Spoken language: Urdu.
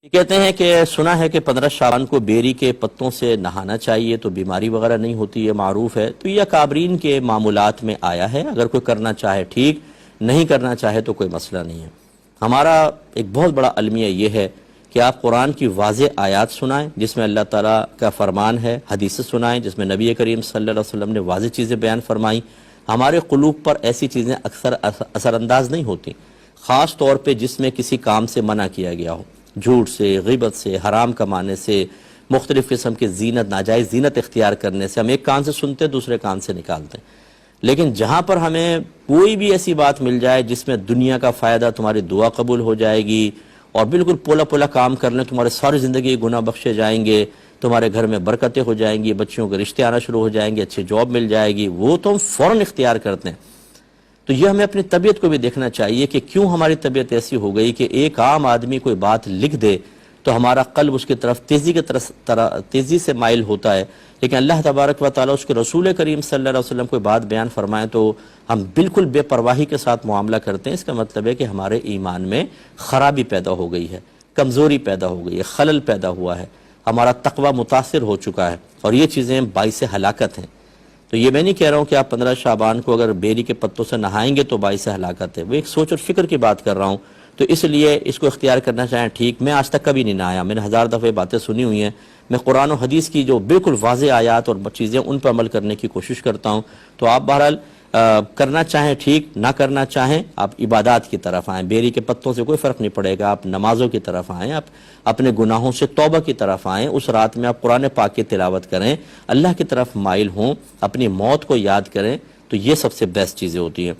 یہ کہتے ہیں کہ سنا ہے کہ 15 شعبان کو بیری کے پتوں سے نہانا چاہیے تو بیماری وغیرہ نہیں ہوتی، یہ معروف ہے۔ تو یہ اکابرین کے معمولات میں آیا ہے، اگر کوئی کرنا چاہے ٹھیک، نہیں کرنا چاہے تو کوئی مسئلہ نہیں ہے۔ ہمارا ایک بہت بڑا المیہ یہ ہے کہ آپ قرآن کی واضح آیات سنائیں جس میں اللہ تعالیٰ کا فرمان ہے، حدیث سنائیں جس میں نبی کریم صلی اللہ علیہ وسلم نے واضح چیزیں بیان فرمائیں۔ ہمارے قلوب پر ایسی چیزیں اکثر اثر انداز نہیں ہوتی، خاص طور پہ جس میں کسی کام سے منع کیا گیا ہو، جھوٹ سے، غیبت سے، حرام کمانے سے، مختلف قسم کی زینت، ناجائز زینت اختیار کرنے سے۔ ہم ایک کان سے سنتے دوسرے کان سے نکالتے ہیں، لیکن جہاں پر ہمیں کوئی بھی ایسی بات مل جائے جس میں دنیا کا فائدہ، تمہاری دعا قبول ہو جائے گی اور بالکل پولا پولا کام کرنے تمہارے ساری زندگی گناہ بخشے جائیں گے، تمہارے گھر میں برکتیں ہو جائیں گی، بچیوں کے رشتے آنا شروع ہو جائیں گے، اچھی جاب مل جائے گی، وہ تو ہم فوراً اختیار کرتے ہیں۔ تو یہ ہمیں اپنی طبیعت کو بھی دیکھنا چاہیے کہ کیوں ہماری طبیعت ایسی ہو گئی کہ ایک عام آدمی کوئی بات لکھ دے تو ہمارا قلب اس کی طرف تیزی سے مائل ہوتا ہے، لیکن اللہ تبارک و تعالیٰ اس کے رسول کریم صلی اللہ علیہ وسلم کوئی بات بیان فرمائے تو ہم بالکل بے پرواہی کے ساتھ معاملہ کرتے ہیں۔ اس کا مطلب ہے کہ ہمارے ایمان میں خرابی پیدا ہو گئی ہے، کمزوری پیدا ہو گئی ہے، خلل پیدا ہوا ہے، ہمارا تقوی متاثر ہو چکا ہے، اور یہ چیزیں باعث ہلاکت ہیں۔ تو یہ میں نہیں کہہ رہا ہوں کہ آپ 15 شعبان کو اگر بیری کے پتوں سے نہائیں گے تو باعث ہلاکت ہے، وہ ایک سوچ اور فکر کی بات کر رہا ہوں۔ تو اس لیے اس کو اختیار کرنا چاہیں ٹھیک، میں آج تک کبھی نہیں نہایا، میں نے 1000 دفعہ باتیں سنی ہوئی ہیں، میں قرآن و حدیث کی جو بالکل واضح آیات اور چیزیں ان پر عمل کرنے کی کوشش کرتا ہوں۔ تو آپ بہرحال کرنا چاہیں ٹھیک، نہ کرنا چاہیں آپ عبادات کی طرف آئیں، بیری کے پتوں سے کوئی فرق نہیں پڑے گا، آپ نمازوں کی طرف آئیں، آپ اپنے گناہوں سے توبہ کی طرف آئیں، اس رات میں آپ قرآن پاک کی تلاوت کریں، اللہ کی طرف مائل ہوں، اپنی موت کو یاد کریں، تو یہ سب سے بیسٹ چیزیں ہوتی ہیں۔